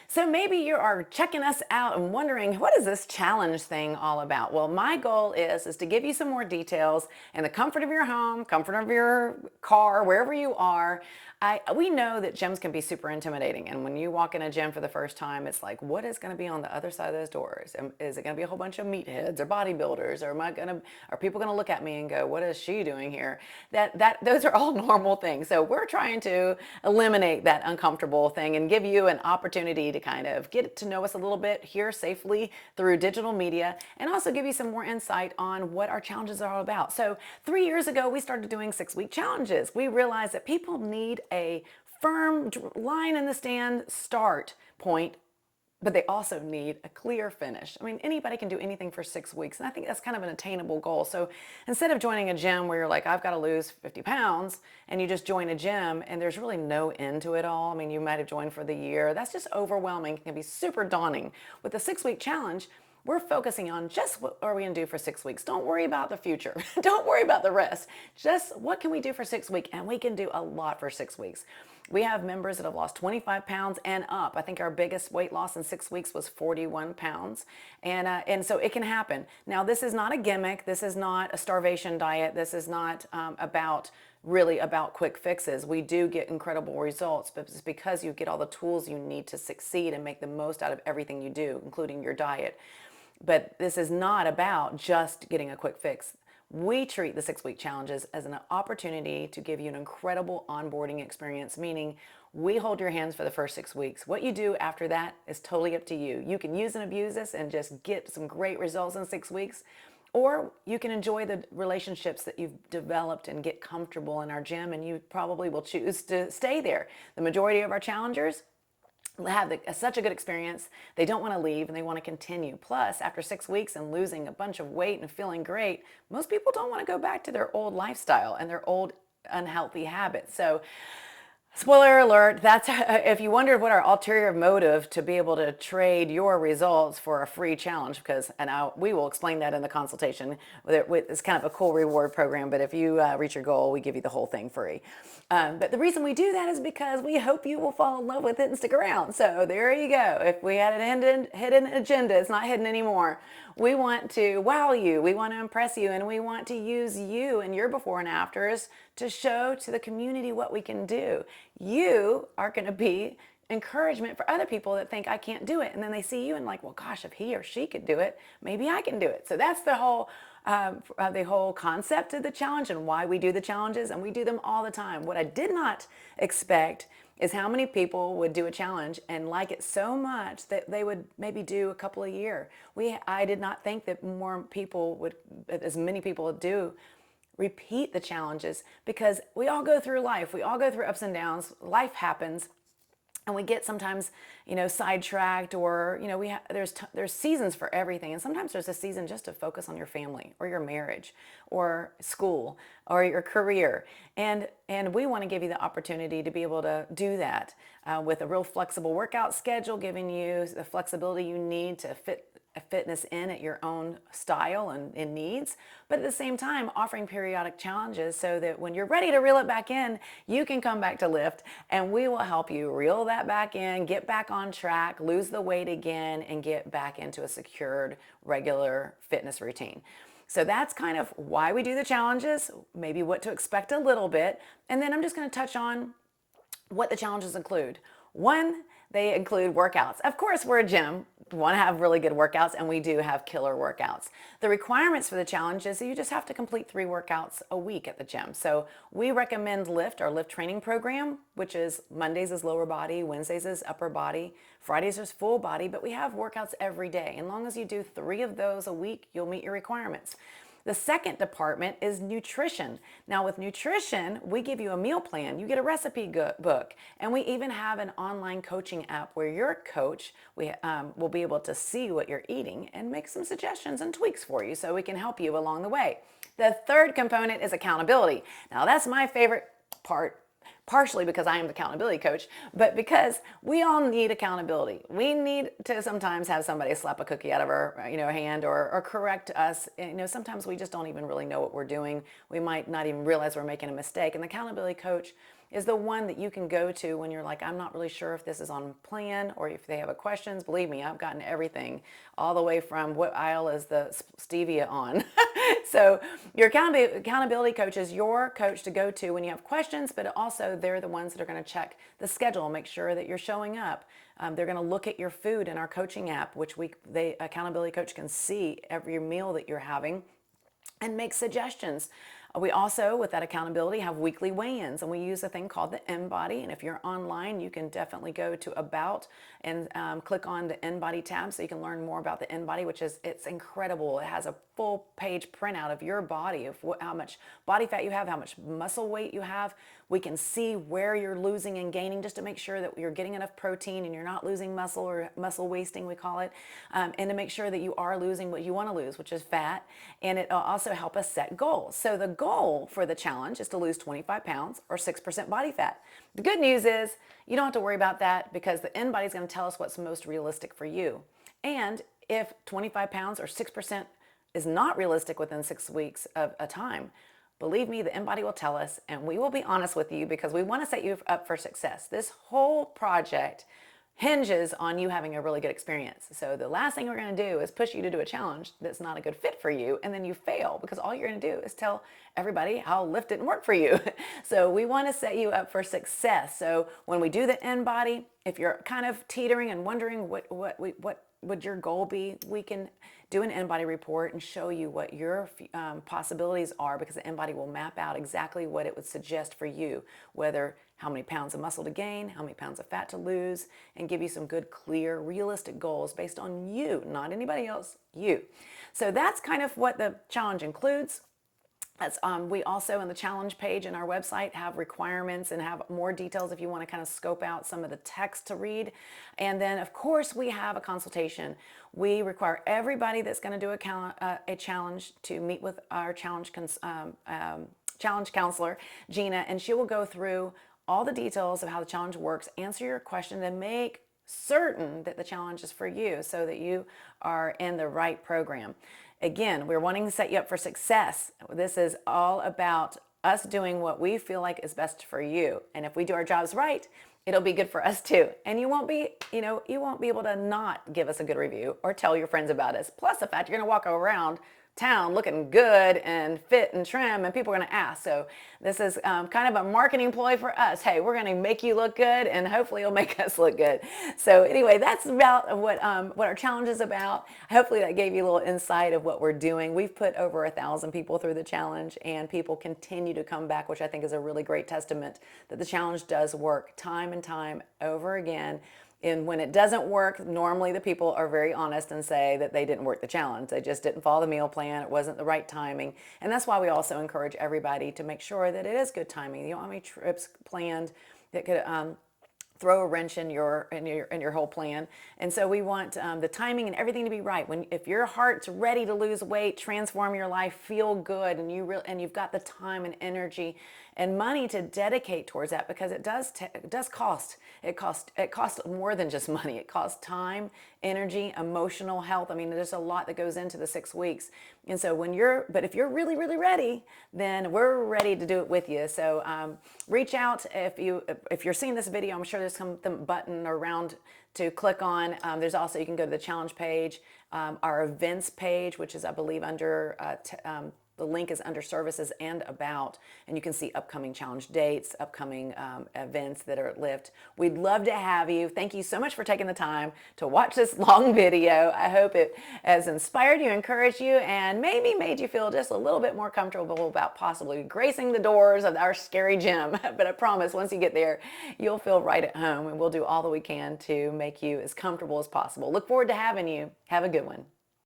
So maybe you are checking us out and wondering, what is this challenge thing all about? Well, my goal is to give you some more details in the comfort of your home, comfort of your car, wherever you are. We know that gyms can be super intimidating. And when you walk in a gym for the first time, it's like, what is going to be on the other side of those doors? Is it going to be a whole bunch of meatheads or bodybuilders? Or are people going to look at me and go, what is she doing here? Those are all normal things. So we're trying to eliminate that uncomfortable thing and give you an opportunity to kind of get to know us a little bit here safely through digital media, and also give you some more insight on what our challenges are all about. So 3 years ago, we started doing 6-week challenges. We realized that people need a firm line in the stand start point, but they also need a clear finish. I mean, anybody can do anything for 6 weeks, and I think that's kind of an attainable goal. So instead of joining a gym where you're like, I've got to lose 50 pounds, and you just join a gym and there's really no end to it all. I mean, you might have joined for the year. That's just overwhelming. It can be super daunting. With the 6-week challenge, we're focusing on just what are we going to do for 6 weeks. Don't worry about the future. Don't worry about the rest. Just what can we do for 6 weeks? And we can do a lot for 6 weeks. We have members that have lost 25 pounds and up. I think our biggest weight loss in 6 weeks was 41 pounds. And so it can happen. Now, this is not a gimmick. This is not a starvation diet. This is not really about quick fixes. We do get incredible results, but it's because you get all the tools you need to succeed and make the most out of everything you do, including your diet. But this is not about just getting a quick fix. We treat the 6-week challenges as an opportunity to give you an incredible onboarding experience, meaning we hold your hands for the first 6 weeks. What you do after that is totally up to you. You can use and abuse this and just get some great results in 6 weeks, or you can enjoy the relationships that you've developed and get comfortable in our gym, and you probably will choose to stay there. The majority of our challengers have such a good experience, they don't want to leave and they want to continue. Plus, after 6 weeks and losing a bunch of weight and feeling great, most people don't want to go back to their old lifestyle and their old unhealthy habits. So spoiler alert, that's if you wondered what our ulterior motive to be able to trade your results for a free challenge, because we will explain that in the consultation. It's kind of a cool reward program, but if you reach your goal, we give you the whole thing free. But the reason we do that is because we hope you will fall in love with it and stick around. So there you go. If we had an hidden agenda, it's not hidden anymore. We want to wow you, we want to impress you, and we want to use you and your before and afters to show to the community what we can do. You are going to be encouragement for other people that think I can't do it, and then they see you and like, well, gosh, if he or she could do it, maybe I can do it. So that's the whole concept of the challenge and why we do the challenges, and we do them all the time. What I did not expect is how many people would do a challenge and like it so much that they would maybe do a couple a year. I did not think that as many people would do repeat the challenges, because we all go through life. We all go through ups and downs. Life happens. And we get sometimes, sidetracked, or, there's seasons for everything. And sometimes there's a season just to focus on your family or your marriage or school or your career. And we want to give you the opportunity to be able to do that with a real flexible workout schedule, giving you the flexibility you need to fit fitness in at your own style and needs, but at the same time offering periodic challenges so that when you're ready to reel it back in, you can come back to lift, and we will help you reel that back in, get back on track, lose the weight again, and get back into a secured, regular fitness routine. So that's kind of why we do the challenges, maybe what to expect a little bit, and then I'm just going to touch on what the challenges include. One, they include workouts. Of course, we're a gym. We want to have really good workouts, and we do have killer workouts. The requirements for the challenge is that you just have to complete 3 workouts a week at the gym. So we recommend LIFT, our LIFT training program, which is Mondays is lower body, Wednesdays is upper body, Fridays is full body, but we have workouts every day. As long as you do 3 of those a week, you'll meet your requirements. The second department is nutrition. Now with nutrition, we give you a meal plan, you get a recipe book, and we even have an online coaching app where your coach will be able to see what you're eating and make some suggestions and tweaks for you so we can help you along the way. The third component is accountability. Now that's my favorite part, partially because I am the accountability coach, but because we all need accountability. We need to sometimes have somebody slap a cookie out of our hand or correct us. Sometimes we just don't even really know what we're doing. We might not even realize we're making a mistake. And the accountability coach is the one that you can go to when you're like, I'm not really sure if this is on plan or if they have a questions. Believe me, I've gotten everything, all the way from what aisle is the stevia on. So your accountability coach is your coach to go to when you have questions, but also they're the ones that are going to check the schedule, make sure that you're showing up. They're going to look at your food in our coaching app, which the accountability coach can see every meal that you're having and make suggestions. We also, with that accountability, have weekly weigh-ins, and we use a thing called the InBody. And if you're online, you can definitely go to About and click on the InBody tab so you can learn more about the InBody, it's incredible. It has a full page printout of your body, of how much body fat you have, how much muscle weight you have. We can see where you're losing and gaining just to make sure that you're getting enough protein and you're not losing muscle, or muscle wasting, we call it, and to make sure that you are losing what you want to lose, which is fat. And it also help us set goals. So the goal for the challenge is to lose 25 pounds or 6% body fat. The good news is you don't have to worry about that, because the InBody is going to tell us what's most realistic for you. And if 25 pounds or 6% is not realistic within 6 weeks of a time, believe me, the InBody will tell us, and we will be honest with you, because we want to set you up for success. This whole project hinges on you having a really good experience. So the last thing we're going to do is push you to do a challenge that's not a good fit for you, and then you fail, because all you're going to do is tell everybody how lift didn't work for you. So we want to set you up for success. So when we do the InBody, if you're kind of teetering and wondering what would your goal be, we can do an InBody report and show you what your possibilities are, because the InBody will map out exactly what it would suggest for you, whether how many pounds of muscle to gain, how many pounds of fat to lose, and give you some good, clear, realistic goals based on you, not anybody else, you. So that's kind of what the challenge includes. We also, in the challenge page in our website, have requirements and have more details if you want to kind of scope out some of the text to read. And then, of course, we have a consultation. We require everybody that's going to do a challenge to meet with our challenge counselor, Gina, and she will go through all the details of how the challenge works, answer your question, and make certain that the challenge is for you so that you are in the right program. Again, we're wanting to set you up for success. This is all about us doing what we feel like is best for you. And if we do our jobs right, it'll be good for us too. And you won't be able to not give us a good review or tell your friends about us. Plus the fact you're going to walk around town looking good and fit and trim, and people are going to ask. So this is kind of a marketing ploy for us. Hey, we're going to make you look good, and hopefully you'll make us look good. So anyway, that's about what our challenge is about. Hopefully that gave you a little insight of what we're doing. We've put over 1,000 people through the challenge, and people continue to come back, which I think is a really great testament that the challenge does work time and time over again. And when it doesn't work, normally the people are very honest and say that they didn't work the challenge. They just didn't follow the meal plan. It wasn't the right timing. And that's why we also encourage everybody to make sure that it is good timing. You don't have any trips planned that could throw a wrench in your whole plan. And so we want the timing and everything to be right. If your heart's ready to lose weight, transform your life, feel good, and you've got the time and energy and money to dedicate towards that, because it does cost. It costs more than just money. It costs time, energy, emotional health. I mean, there's a lot that goes into the 6 weeks. And so but if you're really, really ready, then we're ready to do it with you. So reach out if you're seeing this video. I'm sure there's some button around to click on. There's also, you can go to the challenge page, our events page, which is, I believe, under the link is under services and about, and you can see upcoming challenge dates, upcoming events that are at Lift. We'd love to have you. Thank you so much for taking the time to watch this long video. I hope it has inspired you, encouraged you, and maybe made you feel just a little bit more comfortable about possibly gracing the doors of our scary gym. But I promise, once you get there, you'll feel right at home, and we'll do all that we can to make you as comfortable as possible. Look forward to having you. Have a good one.